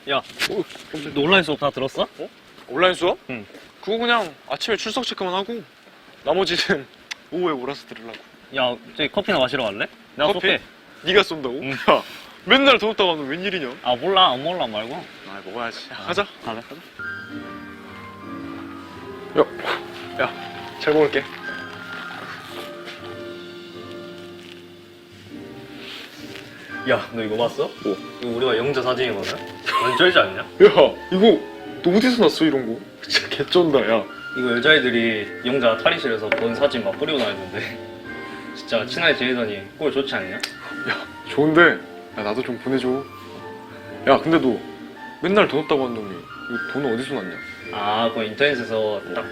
야, 너 온라인 수업 다 들었어? 온라인 수업? 응. 그거 그냥 아침에 출석 체크만 하고 나머지는 오후에 몰아서 들으려고. 야, 저기 커피나 마시러 갈래? 내가 커피? 쏠게. 네가 쏜다고? 응. 야, 맨날 돈 없다고 하면 웬일이냐? 아, 몰라, 안 몰라 말고. 아, 먹어야지. 야, 가자. 가자. 야, 잘 먹을게. 야, 너 이거 봤어? 뭐? 이거 우리가 영자 사진이거든? 완전 쩔지 않냐? 야, 이거 너 어디서 났어, 이런 거? 진짜 개쩐다, 야. 이거 여자애들이 영자 탈의실에서 본 사진 막 뿌리고 다니던데. 진짜 친하게 지내더니 꼴 좋지 않냐? 야, 좋은데. 야, 나도 좀 보내줘. 야, 근데 너 맨날 돈 없다고 한 놈이 이거 돈은 어디서 났냐? 아, 그 인터넷에서 딱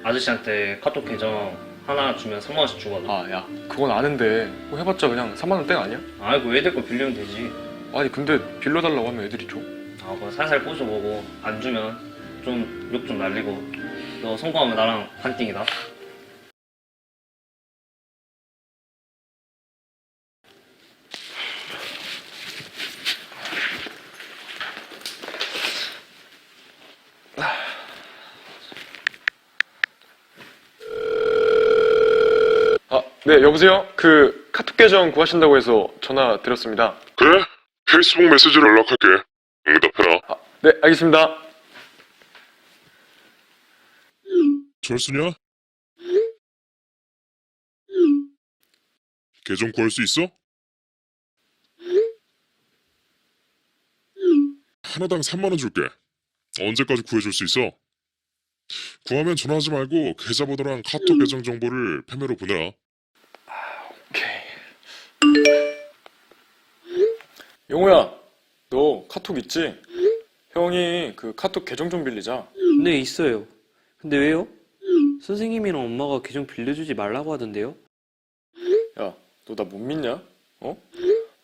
아저씨한테 카톡 계정 하나 주면 3만원씩 주거든. 아, 야, 그건 아는데 뭐 해봤자 그냥 3만 원 땡 아니야? 아이고, 애들 거 빌리면 되지. 아니, 근데 빌려달라고 하면 애들이 줘? 아, 그거 살살 꼬셔보고 안 주면 좀 욕 좀 날리고. 너 성공하면 나랑 한띵이다. 아, 네, 여보세요? 그 카톡 계정 구하신다고 해서 전화 드렸습니다. 그래? 페이스북 메시지로 연락할게. 응답해라. 아, 네, 알겠습니다. 철수냐? 계정 구할 수 있어? 하나당 3만 원 줄게. 언제까지 구해줄 수 있어? 구하면 전화하지 말고 계좌번호랑 카톡 계정 정보를 페메로 보내라. 오케이. 용호야, 너 카톡 있지? 형이 그 카톡 계정 좀 빌리자. 네, 있어요. 근데 왜요? 선생님이랑 엄마가 계정 빌려주지 말라고 하던데요? 야, 너 나 못 믿냐? 어?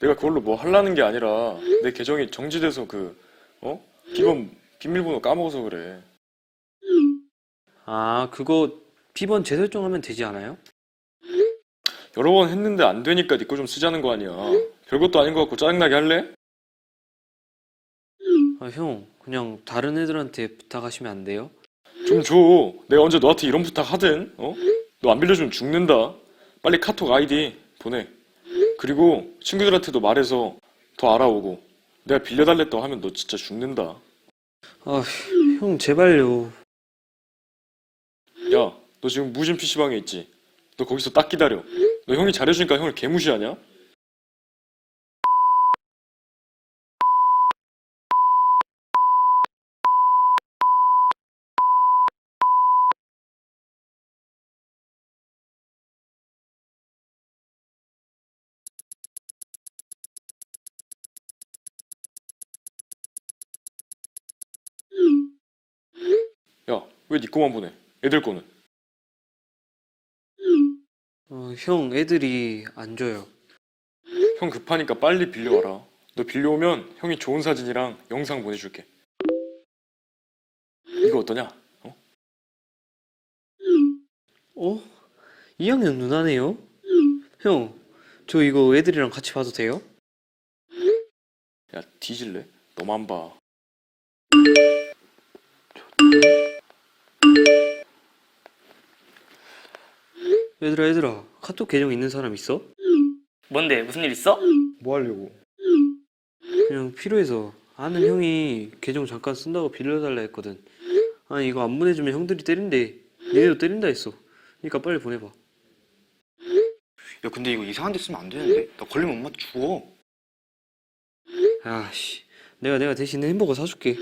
내가 그걸로 뭐 하려는 게 아니라 내 계정이 정지돼서 비밀번호 까먹어서 그래. 아, 그거 비번 재설정하면 되지 않아요? 여러 번 했는데 안 되니까 네 거 좀 쓰자는 거 아니야. 별것도 아닌 것 같고 짜증나게 할래? 아, 형, 그냥 다른 애들한테 부탁하시면 안 돼요? 좀 줘. 내가 언제 너한테 이런 부탁 하든, 어? 너 안 빌려주면 죽는다. 빨리 카톡 아이디 보내. 그리고 친구들한테도 말해서 더 알아오고. 내가 빌려달랬다고 하면 너 진짜 죽는다. 아, 형, 제발요. 야, 너 지금 무진 PC방에 있지? 너 거기서 딱 기다려. 너 형이 잘해주니까 형을 개무시하냐? 야, 왜 네 거만 보내? 애들 거는? 형, 애들이 안 줘요. 형 급하니까 빨리 빌려와라. 너 빌려오면 형이 좋은 사진이랑 영상 보내줄게. 이거 어떠냐? 어? 어? 2학년 누나네요? 형, 저 이거 애들이랑 같이 봐도 돼요? 야, 뒤질래? 너만 봐. 얘들아, 카톡 계정 있는 사람 있어? 뭔데? 무슨 일 있어? 뭐 하려고? 그냥 필요해서. 아는 형이 계정 잠깐 쓴다고 빌려달라 했거든. 아니, 이거 안 보내주면 형들이 때린대. 얘네도 때린다 했어. 그러니까 빨리 보내봐. 야, 근데 이거 이상한 데 쓰면 안 되는데? 나 걸리면 엄마 죽어. 아씨, 내가 대신 햄버거 사줄게.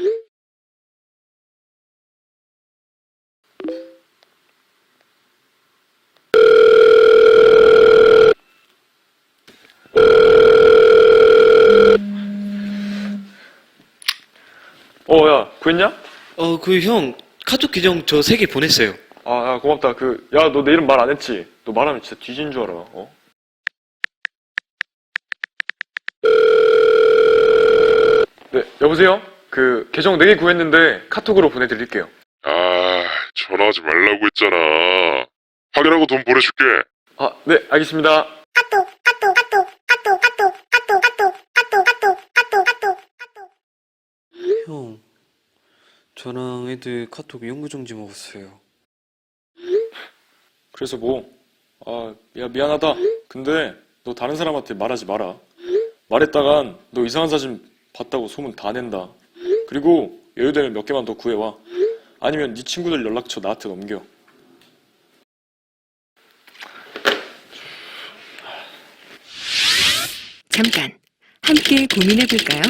야, 구했냐? 그 형, 카톡 계정 저 3개 보냈어요. 아, 야, 고맙다. 야, 너 내 이름 말 안 했지? 너 말하면 진짜 뒤진 줄 알아, 어? 네, 여보세요? 그, 계정 4개 구했는데 카톡으로 보내드릴게요. 아, 전화하지 말라고 했잖아. 확인하고 돈 보내줄게. 아, 네, 알겠습니다. 형, 저랑 애들 카톡 영구정지 먹었어요. 그래서 뭐? 야, 미안하다. 근데 너 다른 사람한테 말하지 마라. 말했다간 너 이상한 사진 봤다고 소문 다 낸다. 그리고 여유되면 몇 개만 더 구해와. 아니면 네 친구들 연락처 나한테 넘겨. 잠깐, 함께 고민해볼까요?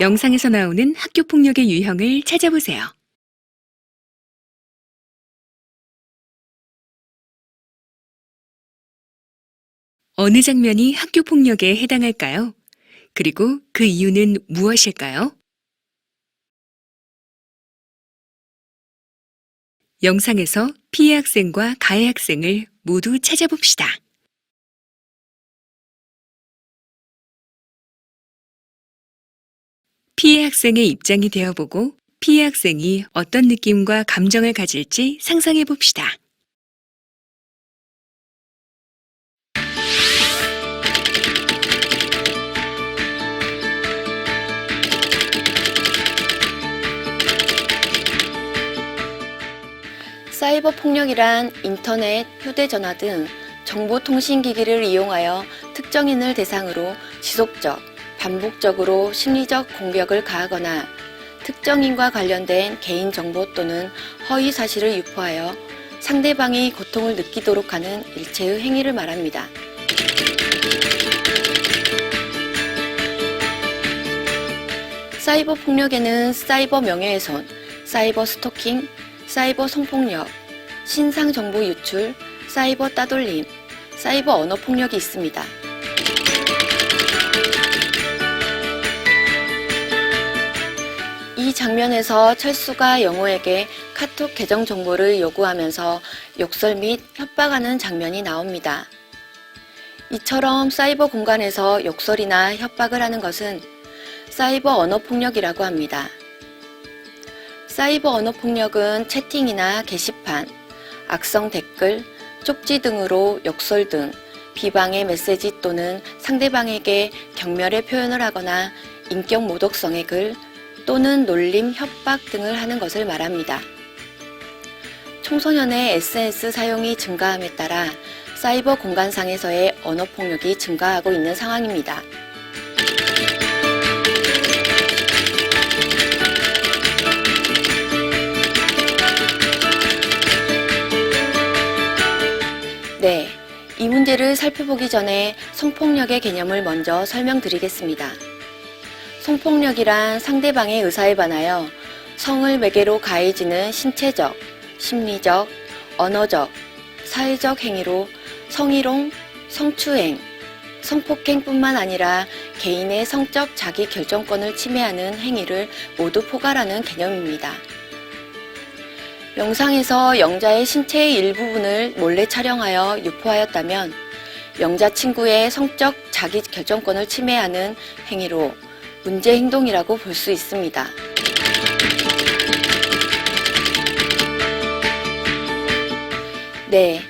영상에서 나오는 학교폭력의 유형을 찾아보세요. 어느 장면이 학교폭력에 해당할까요? 그리고 그 이유는 무엇일까요? 영상에서 피해 학생과 가해 학생을 모두 찾아봅시다. 피해 학생의 입장이 되어보고 피해 학생이 어떤 느낌과 감정을 가질지 상상해 봅시다. 사이버 폭력이란 인터넷, 휴대전화 등 정보통신기기를 이용하여 특정인을 대상으로 지속적, 반복적으로 심리적 공격을 가하거나 특정인과 관련된 개인정보 또는 허위 사실을 유포하여 상대방이 고통을 느끼도록 하는 일체의 행위를 말합니다. 사이버 폭력에는 사이버 명예훼손, 사이버 스토킹, 사이버 성폭력, 신상 정보 유출, 사이버 따돌림, 사이버 언어 폭력이 있습니다. 이 장면에서 철수가 영호에게 카톡 계정 정보를 요구하면서 욕설 및 협박하는 장면이 나옵니다. 이처럼 사이버 공간에서 욕설이나 협박을 하는 것은 사이버 언어 폭력이라고 합니다. 사이버 언어 폭력은 채팅이나 게시판, 악성 댓글, 쪽지 등으로 욕설 등 비방의 메시지 또는 상대방에게 경멸의 표현을 하거나 인격 모독성의 글 또는 놀림, 협박 등을 하는 것을 말합니다. 청소년의 SNS 사용이 증가함에 따라 사이버 공간상에서의 언어 폭력이 증가하고 있는 상황입니다. 네, 이 문제를 살펴보기 전에 성폭력의 개념을 먼저 설명드리겠습니다. 성폭력이란 상대방의 의사에 반하여 성을 매개로 가해지는 신체적, 심리적, 언어적, 사회적 행위로 성희롱, 성추행, 성폭행뿐만 아니라 개인의 성적 자기 결정권을 침해하는 행위를 모두 포괄하는 개념입니다. 영상에서 영자의 신체의 일부분을 몰래 촬영하여 유포하였다면 영자 친구의 성적 자기 결정권을 침해하는 행위로 문제 행동이라고 볼 수 있습니다. 네,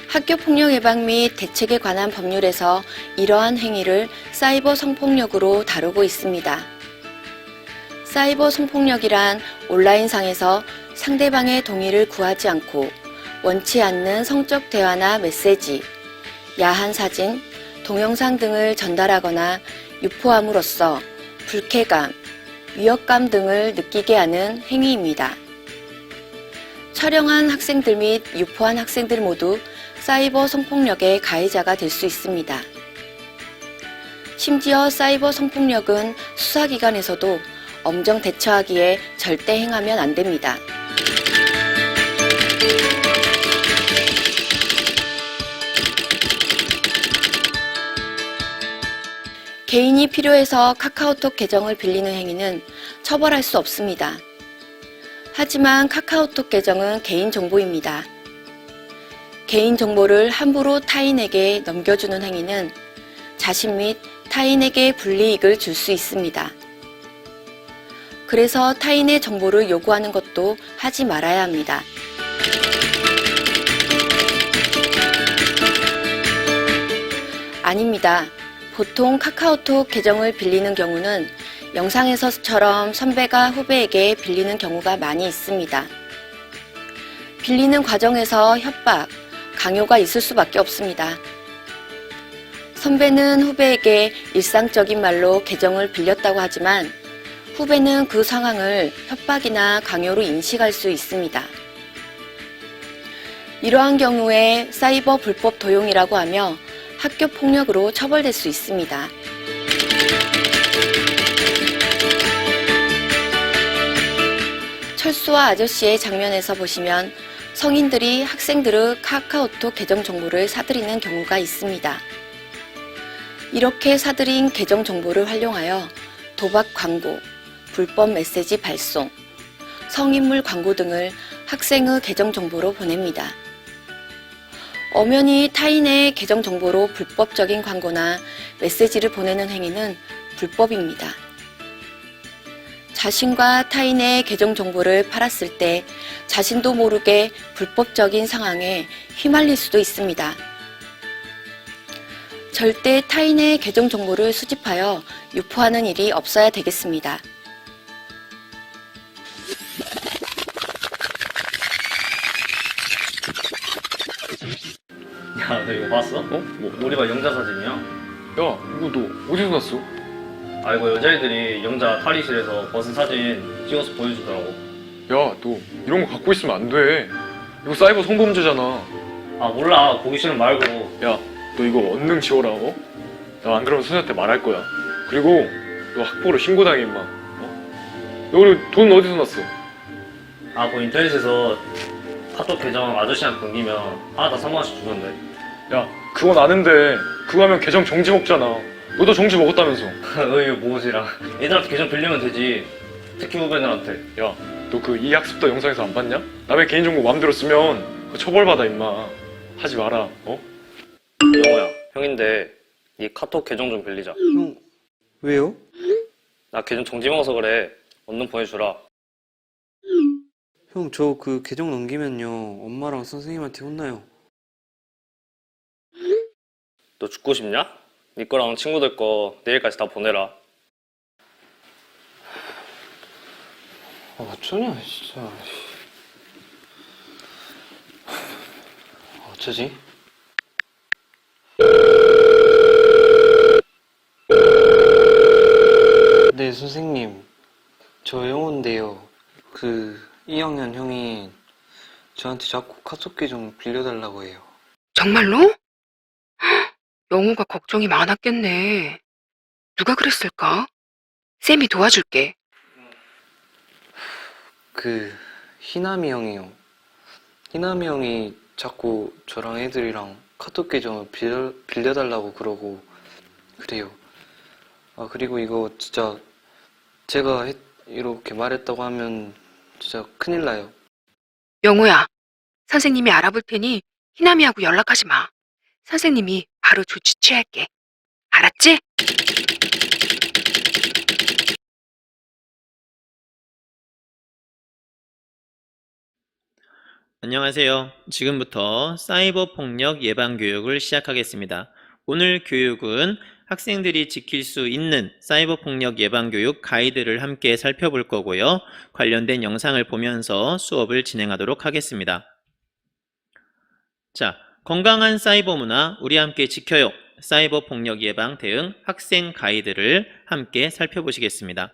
학교폭력 예방 및 대책에 관한 법률에서 이러한 행위를 사이버 성폭력으로 다루고 있습니다. 사이버 성폭력이란 온라인상에서 상대방의 동의를 구하지 않고 원치 않는 성적 대화나 메시지, 야한 사진, 동영상 등을 전달하거나 유포함으로써 불쾌감, 위협감 등을 느끼게 하는 행위입니다. 촬영한 학생들 및 유포한 학생들 모두 사이버 성폭력의 가해자가 될 수 있습니다. 심지어 사이버 성폭력은 수사기관에서도 엄정 대처하기에 절대 행하면 안 됩니다. 개인이 필요해서 카카오톡 계정을 빌리는 행위는 처벌할 수 없습니다. 하지만 카카오톡 계정은 개인정보입니다. 개인정보를 함부로 타인에게 넘겨주는 행위는 자신 및 타인에게 불이익을 줄 수 있습니다. 그래서 타인의 정보를 요구하는 것도 하지 말아야 합니다. 아닙니다. 보통 카카오톡 계정을 빌리는 경우는 영상에서처럼 선배가 후배에게 빌리는 경우가 많이 있습니다. 빌리는 과정에서 협박, 강요가 있을 수밖에 없습니다. 선배는 후배에게 일상적인 말로 계정을 빌렸다고 하지만 후배는 그 상황을 협박이나 강요로 인식할 수 있습니다. 이러한 경우에 사이버 불법 도용이라고 하며 학교 폭력으로 처벌될 수 있습니다. 철수와 아저씨의 장면에서 보시면 성인들이 학생들의 카카오톡 계정 정보를 사들이는 경우가 있습니다. 이렇게 사들인 계정 정보를 활용하여 도박 광고, 불법 메시지 발송, 성인물 광고 등을 학생의 계정 정보로 보냅니다. 엄연히 타인의 계정 정보로 불법적인 광고나 메시지를 보내는 행위는 불법입니다. 자신과 타인의 계정 정보를 팔았을 때 자신도 모르게 불법적인 상황에 휘말릴 수도 있습니다. 절대 타인의 계정 정보를 수집하여 유포하는 일이 없어야 되겠습니다. 야, 너 이거 봤어? 뭐? 우리반 영자 사진이야. 야, 이거 너 어디서 났어? 아, 이거 여자애들이 영자 탈의실에서 벗은 사진 찍어서 보여주더라고. 야, 너 이런 거 갖고 있으면 안 돼. 이거 사이버 성범죄잖아. 아, 몰라. 보기 싫으면 말고. 야, 너 이거 얼른 지워라, 어? 나 안 그러면 선생한테 말할 거야. 그리고 너 학부로 신고당해, 임마. 어? 너 그리고 돈 어디서 났어? 아, 그 인터넷에서 카톡 계정 아저씨한테 끊기면 하나당 3만 원씩 주던데. 야, 그건 아는데 그거 하면 계정 정지 먹잖아. 너도 정지 먹었다면서. 어이, 뭐지라. 애들한테 계정 빌리면 되지. 특히 후배들한테. 야, 너 그 이 학습도 영상에서 안 봤냐? 남의 개인정보 마음대로 쓰면 그 처벌받아, 임마. 하지 마라, 어? 영호야, 형인데 네 카톡 계정 좀 빌리자. 형, 왜요? 나 계정 정지 먹어서 그래. 얼른 보내주라. 형, 저 그 계정 넘기면요. 엄마랑 선생님한테 혼나요. 너 죽고 싶냐? 네 거랑 친구들 거 내일까지 다 보내라. 어쩌냐, 진짜. 어쩌지? 네, 선생님. 저 영호인데요. 그 2학년 형이 저한테 자꾸 카톡 계정 빌려달라고 해요. 정말로? 영호가 걱정이 많았겠네. 누가 그랬을까? 쌤이 도와줄게. 그 희남이 형이요. 희남이 형이 자꾸 저랑 애들이랑 카톡 계정을 빌려달라고 그러고 그래요. 아, 그리고 이거 진짜 제가 이렇게 말했다고 하면 진짜 큰일 나요. 영호야, 선생님이 알아볼 테니 희남이하고 연락하지 마. 선생님이 바로 조치 취할게. 알았지? 안녕하세요. 지금부터 사이버 폭력 예방 교육을 시작하겠습니다. 오늘 교육은 학생들이 지킬 수 있는 사이버 폭력 예방 교육 가이드를 함께 살펴볼 거고요. 관련된 영상을 보면서 수업을 진행하도록 하겠습니다. 자, 건강한 사이버 문화 우리 함께 지켜요. 사이버 폭력 예방 대응 학생 가이드를 함께 살펴보시겠습니다.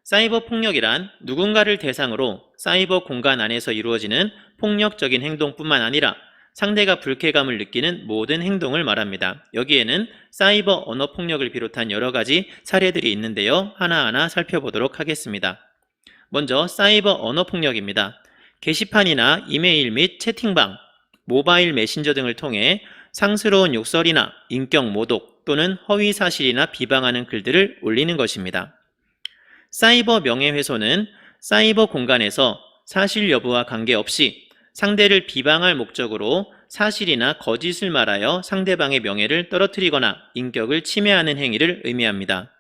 사이버 폭력이란 누군가를 대상으로 사이버 공간 안에서 이루어지는 폭력적인 행동뿐만 아니라 상대가 불쾌감을 느끼는 모든 행동을 말합니다. 여기에는 사이버 언어 폭력을 비롯한 여러 가지 사례들이 있는데요. 하나하나 살펴보도록 하겠습니다. 먼저 사이버 언어 폭력입니다. 게시판이나 이메일 및 채팅방, 모바일 메신저 등을 통해 상스러운 욕설이나 인격 모독 또는 허위 사실이나 비방하는 글들을 올리는 것입니다. 사이버 명예훼손은 사이버 공간에서 사실 여부와 관계없이 상대를 비방할 목적으로 사실이나 거짓을 말하여 상대방의 명예를 떨어뜨리거나 인격을 침해하는 행위를 의미합니다.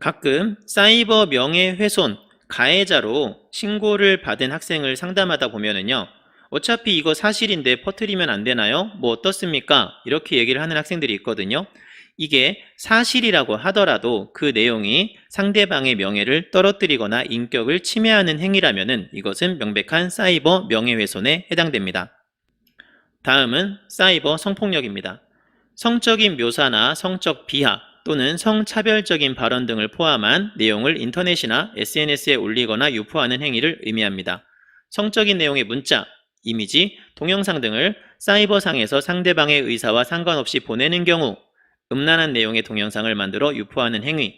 가끔 사이버 명예훼손 가해자로 신고를 받은 학생을 상담하다 보면은요, 어차피 이거 사실인데 퍼뜨리면 안 되나요? 뭐 어떻습니까? 이렇게 얘기를 하는 학생들이 있거든요. 이게 사실이라고 하더라도 그 내용이 상대방의 명예를 떨어뜨리거나 인격을 침해하는 행위라면은 이것은 명백한 사이버 명예훼손에 해당됩니다. 다음은 사이버 성폭력입니다. 성적인 묘사나 성적 비하 또는 성차별적인 발언 등을 포함한 내용을 인터넷이나 SNS에 올리거나 유포하는 행위를 의미합니다. 성적인 내용의 문자, 이미지, 동영상 등을 사이버상에서 상대방의 의사와 상관없이 보내는 경우 음란한 내용의 동영상을 만들어 유포하는 행위,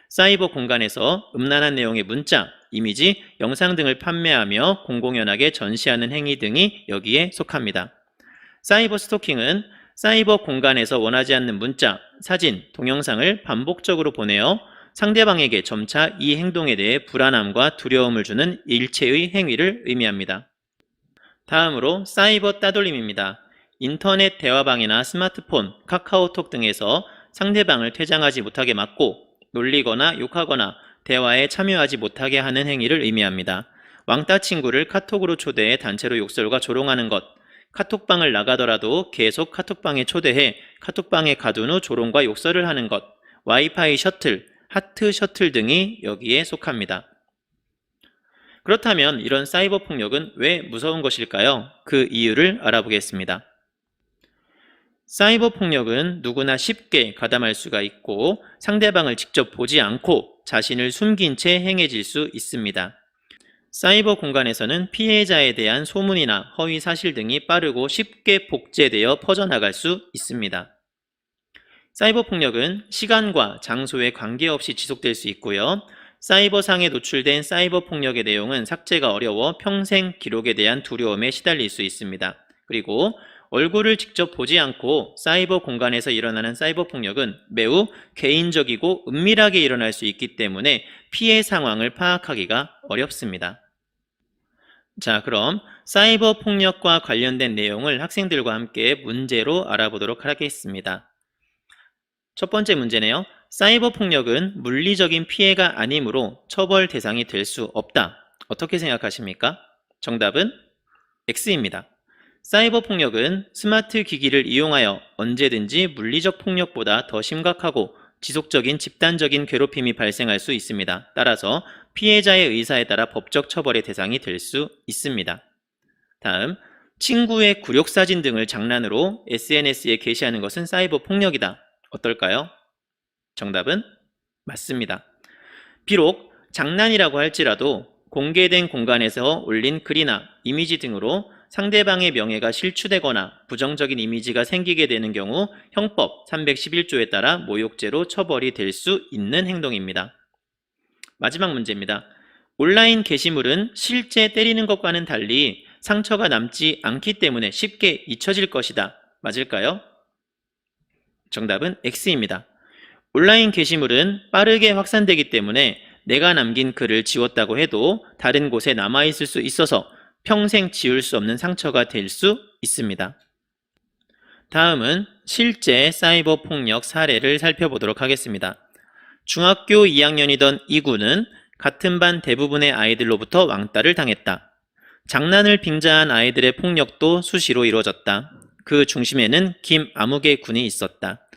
사이버 공간에서 음란한 내용의 문자, 이미지, 영상 등을 판매하며 공공연하게 전시하는 행위 등이 여기에 속합니다. 사이버 스토킹은 사이버 공간에서 원하지 않는 문자, 사진, 동영상을 반복적으로 보내어 상대방에게 점차 이 행동에 대해 불안함과 두려움을 주는 일체의 행위를 의미합니다. 다음으로 사이버 따돌림입니다. 인터넷 대화방이나 스마트폰, 카카오톡 등에서 상대방을 퇴장하지 못하게 막고 놀리거나 욕하거나 대화에 참여하지 못하게 하는 행위를 의미합니다. 왕따 친구를 카톡으로 초대해 단체로 욕설과 조롱하는 것, 카톡방을 나가더라도 계속 카톡방에 초대해 카톡방에 가둔 후 조롱과 욕설을 하는 것, 와이파이 셔틀, 하트 셔틀 등이 여기에 속합니다. 그렇다면 이런 사이버 폭력은 왜 무서운 것일까요? 그 이유를 알아보겠습니다. 사이버 폭력은 누구나 쉽게 가담할 수가 있고 상대방을 직접 보지 않고 자신을 숨긴 채 행해질 수 있습니다. 사이버 공간에서는 피해자에 대한 소문이나 허위 사실 등이 빠르고 쉽게 복제되어 퍼져나갈 수 있습니다. 사이버 폭력은 시간과 장소에 관계없이 지속될 수 있고요. 사이버상에 노출된 사이버 폭력의 내용은 삭제가 어려워 평생 기록에 대한 두려움에 시달릴 수 있습니다. 그리고 얼굴을 직접 보지 않고 사이버 공간에서 일어나는 사이버 폭력은 매우 개인적이고 은밀하게 일어날 수 있기 때문에 피해 상황을 파악하기가 어렵습니다. 자, 그럼 사이버 폭력과 관련된 내용을 학생들과 함께 문제로 알아보도록 하겠습니다. 첫 번째 문제네요. 사이버 폭력은 물리적인 피해가 아니므로 처벌 대상이 될 수 없다. 어떻게 생각하십니까? 정답은 X입니다. 사이버 폭력은 스마트 기기를 이용하여 언제든지 물리적 폭력보다 더 심각하고 지속적인 집단적인 괴롭힘이 발생할 수 있습니다. 따라서 피해자의 의사에 따라 법적 처벌의 대상이 될 수 있습니다. 다음, 친구의 굴욕사진 등을 장난으로 SNS에 게시하는 것은 사이버 폭력이다. 어떨까요? 정답은 맞습니다. 비록 장난이라고 할지라도 공개된 공간에서 올린 글이나 이미지 등으로 상대방의 명예가 실추되거나 부정적인 이미지가 생기게 되는 경우 형법 311조에 따라 모욕죄로 처벌이 될 수 있는 행동입니다. 마지막 문제입니다. 온라인 게시물은 실제 때리는 것과는 달리 상처가 남지 않기 때문에 쉽게 잊혀질 것이다. 맞을까요? 정답은 X입니다. 온라인 게시물은 빠르게 확산되기 때문에 내가 남긴 글을 지웠다고 해도 다른 곳에 남아있을 수 있어서 평생 지울 수 없는 상처가 될 수 있습니다. 다음은 실제 사이버 폭력 사례를 살펴보도록 하겠습니다. 중학교 2학년이던 이 군은 같은 반 대부분의 아이들로부터 왕따를 당했다. 장난을 빙자한 아이들의 폭력도 수시로 이루어졌다. 그 중심에는 김아무개 군이 있었다.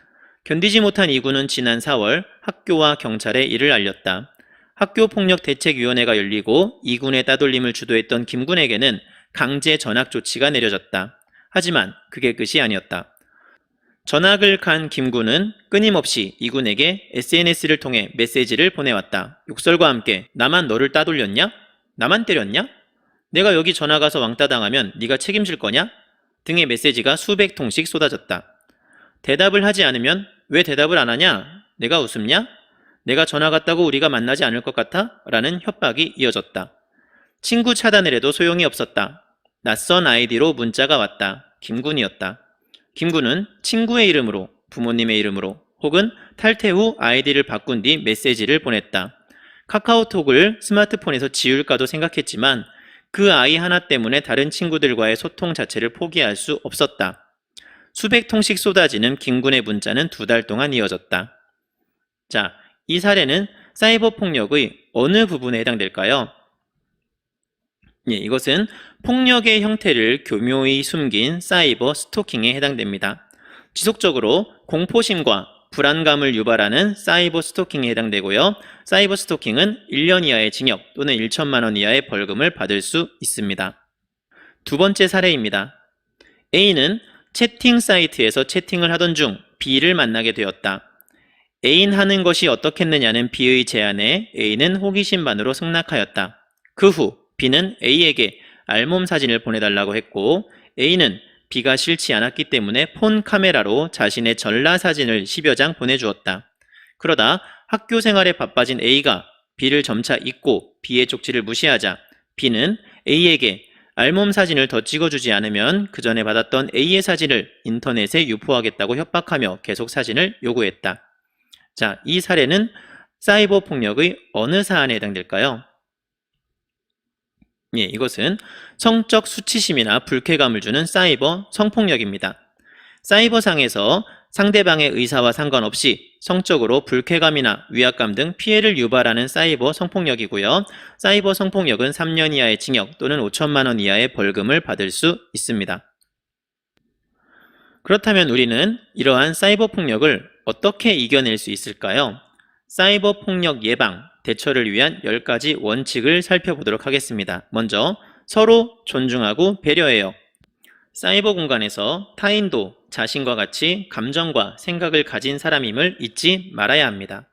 견디지 못한 이 군은 지난 4월 학교와 경찰에 이를 알렸다. 학교폭력대책위원회가 열리고 이 군의 따돌림을 주도했던 김 군에게는 강제 전학 조치가 내려졌다. 하지만 그게 끝이 아니었다. 전학을 간 김 군은 끊임없이 이 군에게 SNS를 통해 메시지를 보내왔다. 욕설과 함께 나만 너를 따돌렸냐? 나만 때렸냐? 내가 여기 전학 가서 왕따 당하면 네가 책임질 거냐? 등의 메시지가 수백 통씩 쏟아졌다. 대답을 하지 않으면 왜 대답을 안 하냐? 내가 우습냐? 내가 전화 갔다고 우리가 만나지 않을 것 같아? 라는 협박이 이어졌다. 친구 차단을 해도 소용이 없었다. 낯선 아이디로 문자가 왔다. 김군이었다. 김군은 친구의 이름으로, 부모님의 이름으로 혹은 탈퇴 후 아이디를 바꾼 뒤 메시지를 보냈다. 카카오톡을 스마트폰에서 지울까도 생각했지만 그 아이 하나 때문에 다른 친구들과의 소통 자체를 포기할 수 없었다. 수백 통씩 쏟아지는 김군의 문자는 2달 동안 이어졌다. 자, 이 사례는 사이버 폭력의 어느 부분에 해당될까요? 이것은 폭력의 형태를 교묘히 숨긴 사이버 스토킹에 해당됩니다. 지속적으로 공포심과 불안감을 유발하는 사이버 스토킹에 해당되고요. 사이버 스토킹은 1년 이하의 징역 또는 1천만 원 이하의 벌금을 받을 수 있습니다. 두 번째 사례입니다. A는 채팅 사이트에서 채팅을 하던 중 B를 만나게 되었다. A인 하는 것이 어떻겠느냐는 B의 제안에 A는 호기심 반으로 승낙하였다. 그 후 B는 A에게 알몸 사진을 보내달라고 했고 A는 B가 싫지 않았기 때문에 폰 카메라로 자신의 전라 사진을 10여 장 보내주었다. 그러다 학교 생활에 바빠진 A가 B를 점차 잊고 B의 쪽지를 무시하자 B는 A에게 알몸 사진을 더 찍어주지 않으면 그 전에 받았던 A의 사진을 인터넷에 유포하겠다고 협박하며 계속 사진을 요구했다. 자, 이 사례는 사이버 폭력의 어느 사안에 해당될까요? 예, 이것은 성적 수치심이나 불쾌감을 주는 사이버 성폭력입니다. 사이버상에서 상대방의 의사와 상관없이 성적으로 불쾌감이나 위압감 등 피해를 유발하는 사이버 성폭력이고요. 사이버 성폭력은 3년 이하의 징역 또는 5천만 원 이하의 벌금을 받을 수 있습니다. 그렇다면 우리는 이러한 사이버 폭력을 어떻게 이겨낼 수 있을까요? 사이버 폭력 예방, 대처를 위한 10가지 원칙을 살펴보도록 하겠습니다. 먼저 서로 존중하고 배려해요. 사이버 공간에서 타인도 자신과 같이 감정과 생각을 가진 사람임을 잊지 말아야 합니다.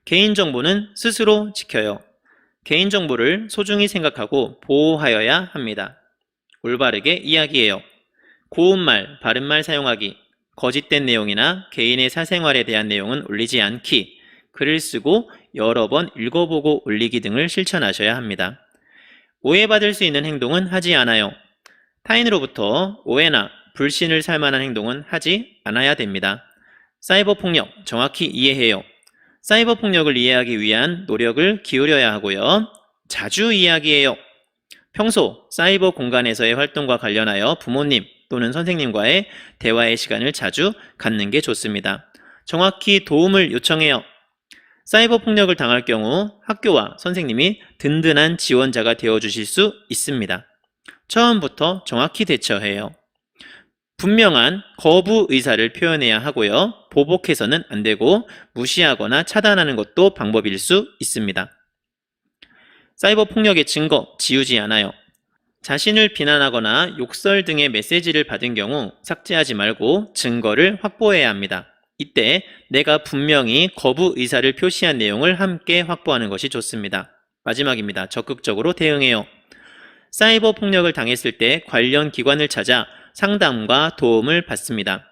개인정보는 스스로 지켜요. 개인정보를 소중히 생각하고 보호하여야 합니다. 올바르게 이야기해요. 고운말, 바른말 사용하기, 거짓된 내용이나 개인의 사생활에 대한 내용은 올리지 않기, 글을 쓰고 여러 번 읽어보고 올리기 등을 실천하셔야 합니다. 오해받을 수 있는 행동은 하지 않아요. 타인으로부터 오해나 불신을 살 만한 행동은 하지 않아야 됩니다. 사이버 폭력 정확히 이해해요. 사이버 폭력을 이해하기 위한 노력을 기울여야 하고요. 자주 이야기해요. 평소 사이버 공간에서의 활동과 관련하여 부모님 또는 선생님과의 대화의 시간을 자주 갖는 게 좋습니다. 정확히 도움을 요청해요. 사이버 폭력을 당할 경우 학교와 선생님이 든든한 지원자가 되어주실 수 있습니다. 처음부터 정확히 대처해요. 분명한 거부 의사를 표현해야 하고요. 보복해서는 안 되고 무시하거나 차단하는 것도 방법일 수 있습니다. 사이버 폭력의 증거 지우지 않아요. 자신을 비난하거나 욕설 등의 메시지를 받은 경우 삭제하지 말고 증거를 확보해야 합니다. 이때 내가 분명히 거부 의사를 표시한 내용을 함께 확보하는 것이 좋습니다. 마지막입니다. 적극적으로 대응해요. 사이버 폭력을 당했을 때 관련 기관을 찾아 상담과 도움을 받습니다.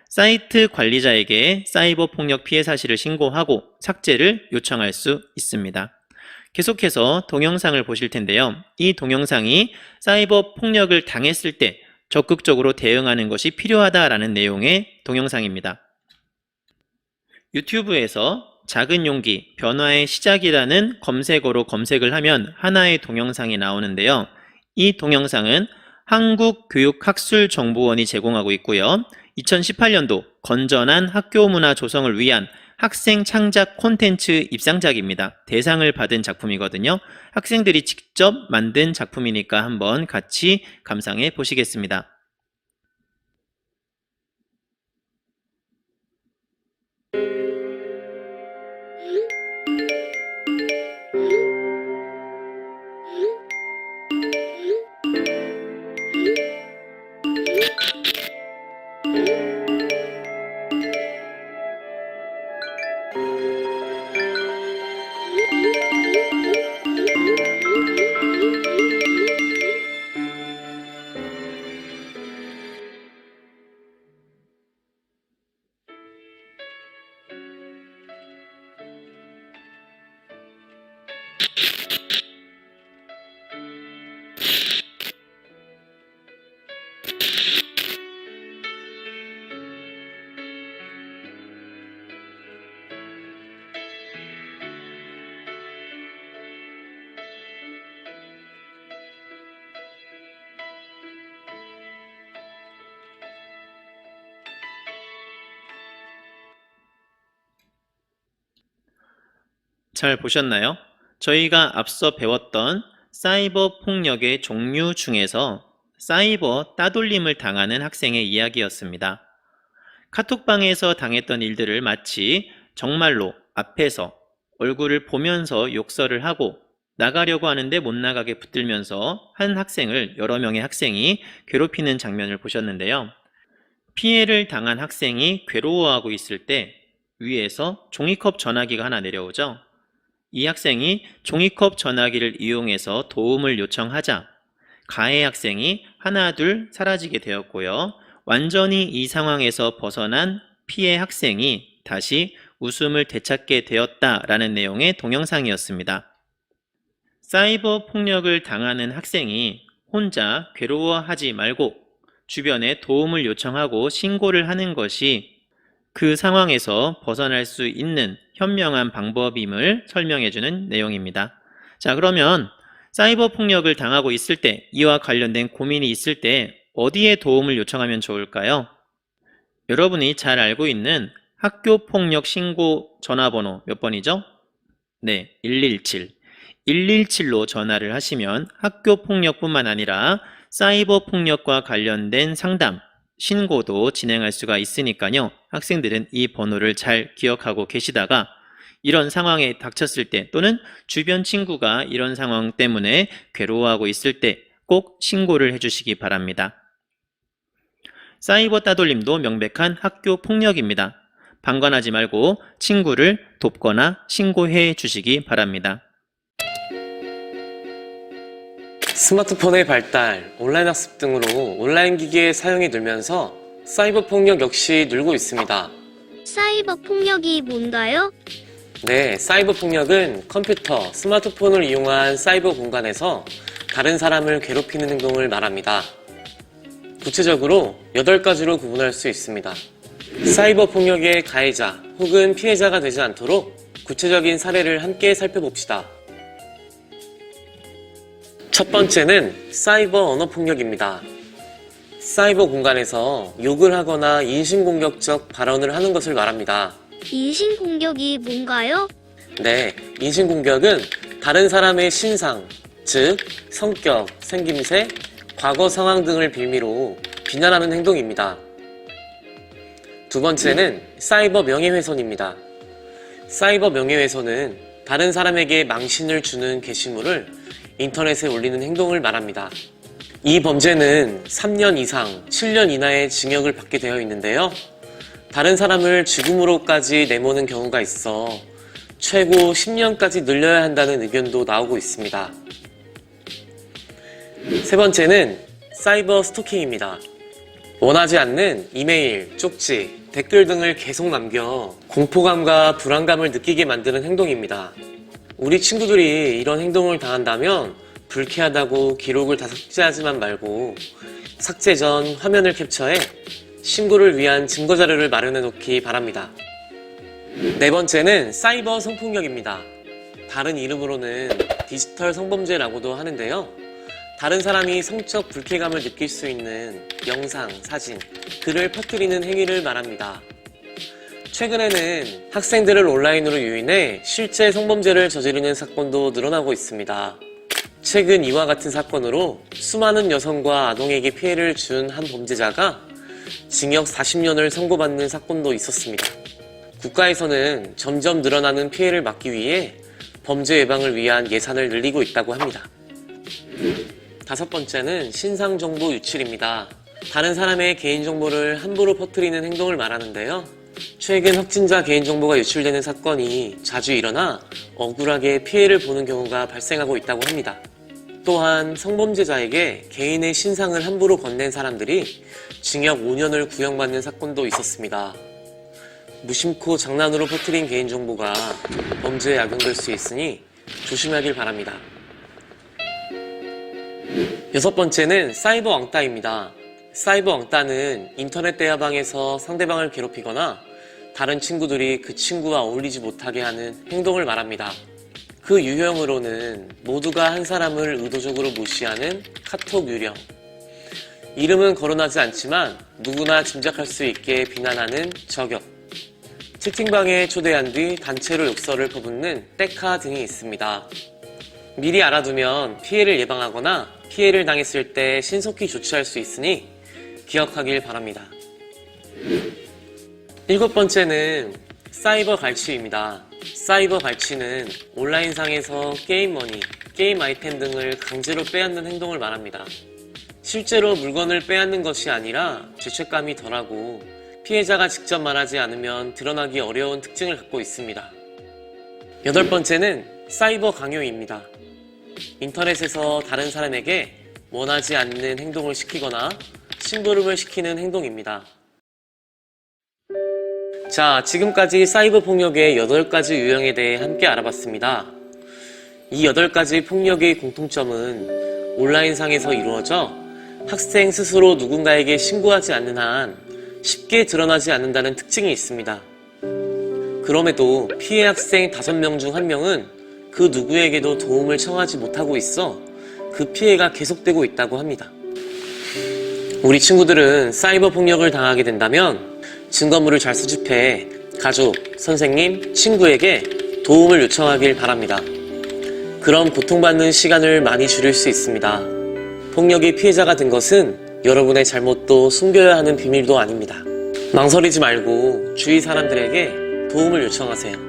사이트 관리자에게 사이버 폭력 피해 사실을 신고하고 삭제를 요청할 수 있습니다. 계속해서 동영상을 보실 텐데요. 이 동영상이 사이버 폭력을 당했을 때 적극적으로 대응하는 것이 필요하다라는 내용의 동영상입니다. 유튜브에서 작은 용기, 변화의 시작이라는 검색어로 검색을 하면 하나의 동영상이 나오는데요. 이 동영상은 한국교육학술정보원이 제공하고 있고요. 2018년도 건전한 학교 문화 조성을 위한 학생 창작 콘텐츠 입상작입니다. 대상을 받은 작품이거든요. 학생들이 직접 만든 작품이니까 한번 같이 감상해 보시겠습니다. 잘 보셨나요? 저희가 앞서 배웠던 사이버 폭력의 종류 중에서 사이버 따돌림을 당하는 학생의 이야기였습니다. 카톡방에서 당했던 일들을 마치 정말로 앞에서 얼굴을 보면서 욕설을 하고 나가려고 하는데 못 나가게 붙들면서 한 학생을 여러 명의 학생이 괴롭히는 장면을 보셨는데요. 피해를 당한 학생이 괴로워하고 있을 때 위에서 종이컵 전화기가 하나 내려오죠. 이 학생이 종이컵 전화기를 이용해서 도움을 요청하자 가해 학생이 하나 둘 사라지게 되었고요. 완전히 이 상황에서 벗어난 피해 학생이 다시 웃음을 되찾게 되었다라는 내용의 동영상이었습니다. 사이버 폭력을 당하는 학생이 혼자 괴로워하지 말고 주변에 도움을 요청하고 신고를 하는 것이 그 상황에서 벗어날 수 있는 현명한 방법임을 설명해주는 내용입니다. 자, 그러면 사이버 폭력을 당하고 있을 때, 이와 관련된 고민이 있을 때 어디에 도움을 요청하면 좋을까요? 여러분이 잘 알고 있는 학교 폭력 신고 전화번호 몇 번이죠? 네, 117. 117로 전화를 하시면 학교 폭력뿐만 아니라 사이버 폭력과 관련된 상담, 신고도 진행할 수가 있으니까요. 학생들은 이 번호를 잘 기억하고 계시다가 이런 상황에 닥쳤을 때 또는 주변 친구가 이런 상황 때문에 괴로워하고 있을 때 꼭 신고를 해주시기 바랍니다. 사이버 따돌림도 명백한 학교 폭력입니다. 방관하지 말고 친구를 돕거나 신고해 주시기 바랍니다. 스마트폰의 발달, 온라인 학습 등으로 온라인 기기의 사용이 늘면서 사이버 폭력 역시 늘고 있습니다. 사이버 폭력이 뭔가요? 네, 사이버 폭력은 컴퓨터, 스마트폰을 이용한 사이버 공간에서 다른 사람을 괴롭히는 행동을 말합니다. 구체적으로 8가지로 구분할 수 있습니다. 사이버 폭력의 가해자 혹은 피해자가 되지 않도록 구체적인 사례를 함께 살펴봅시다. 첫 번째는 사이버 언어 폭력입니다. 사이버 공간에서 욕을 하거나 인신공격적 발언을 하는 것을 말합니다. 인신공격이 뭔가요? 네, 인신공격은 다른 사람의 신상, 즉 성격, 생김새, 과거 상황 등을 빌미로 비난하는 행동입니다. 두 번째는 사이버 명예훼손입니다. 사이버 명예훼손은 다른 사람에게 망신을 주는 게시물을 인터넷에 올리는 행동을 말합니다. 이 범죄는 3년 이상 7년 이하의 징역을 받게 되어 있는데요. 다른 사람을 죽음으로까지 내모는 경우가 있어 최고 10년까지 늘려야 한다는 의견도 나오고 있습니다. 세 번째는 사이버 스토킹입니다. 원하지 않는 이메일, 쪽지, 댓글 등을 계속 남겨 공포감과 불안감을 느끼게 만드는 행동입니다. 우리 친구들이 이런 행동을 당한다면 불쾌하다고 기록을 다 삭제하지만 말고 삭제 전 화면을 캡처해 신고를 위한 증거자료를 마련해 놓기 바랍니다. 네 번째는 사이버 성폭력입니다. 다른 이름으로는 디지털 성범죄라고도 하는데요. 다른 사람이 성적 불쾌감을 느낄 수 있는 영상, 사진, 글을 퍼뜨리는 행위를 말합니다. 최근에는 학생들을 온라인으로 유인해 실제 성범죄를 저지르는 사건도 늘어나고 있습니다. 최근 이와 같은 사건으로 수많은 여성과 아동에게 피해를 준 한 범죄자가 징역 40년을 선고받는 사건도 있었습니다. 국가에서는 점점 늘어나는 피해를 막기 위해 범죄 예방을 위한 예산을 늘리고 있다고 합니다. 다섯 번째는 신상정보 유출입니다. 다른 사람의 개인정보를 함부로 퍼뜨리는 행동을 말하는데요. 최근 확진자 개인정보가 유출되는 사건이 자주 일어나 억울하게 피해를 보는 경우가 발생하고 있다고 합니다. 또한 성범죄자에게 개인의 신상을 함부로 건넨 사람들이 징역 5년을 구형받는 사건도 있었습니다. 무심코 장난으로 퍼뜨린 개인정보가 범죄에 악용될 수 있으니 조심하길 바랍니다. 여섯 번째는 사이버 왕따입니다. 사이버 왕따는 인터넷 대화방에서 상대방을 괴롭히거나 다른 친구들이 그 친구와 어울리지 못하게 하는 행동을 말합니다. 그 유형으로는 모두가 한 사람을 의도적으로 무시하는 카톡 유령, 이름은 거론하지 않지만 누구나 짐작할 수 있게 비난하는 저격, 채팅방에 초대한 뒤 단체로 욕설을 퍼붓는 떼카 등이 있습니다. 미리 알아두면 피해를 예방하거나 피해를 당했을 때 신속히 조치할 수 있으니 기억하길 바랍니다. 7번째는 사이버 갈취입니다. 사이버 갈취는 온라인상에서 게임 머니, 게임 아이템 등을 강제로 빼앗는 행동을 말합니다. 실제로 물건을 빼앗는 것이 아니라 죄책감이 덜하고 피해자가 직접 말하지 않으면 드러나기 어려운 특징을 갖고 있습니다. 8번째는 사이버 강요입니다. 인터넷에서 다른 사람에게 원하지 않는 행동을 시키거나 심부름을 시키는 행동입니다. 자, 지금까지 사이버 폭력의 8가지 유형에 대해 함께 알아봤습니다. 이 8가지 폭력의 공통점은 온라인상에서 이루어져 학생 스스로 누군가에게 신고하지 않는 한 쉽게 드러나지 않는다는 특징이 있습니다. 그럼에도 피해 학생 5명 중 1명은 그 누구에게도 도움을 청하지 못하고 있어 그 피해가 계속되고 있다고 합니다. 우리 친구들은 사이버 폭력을 당하게 된다면 증거물을 잘 수집해 가족, 선생님, 친구에게 도움을 요청하길 바랍니다. 그럼 고통받는 시간을 많이 줄일 수 있습니다. 폭력의 피해자가 된 것은 여러분의 잘못도 숨겨야 하는 비밀도 아닙니다. 망설이지 말고 주위 사람들에게 도움을 요청하세요.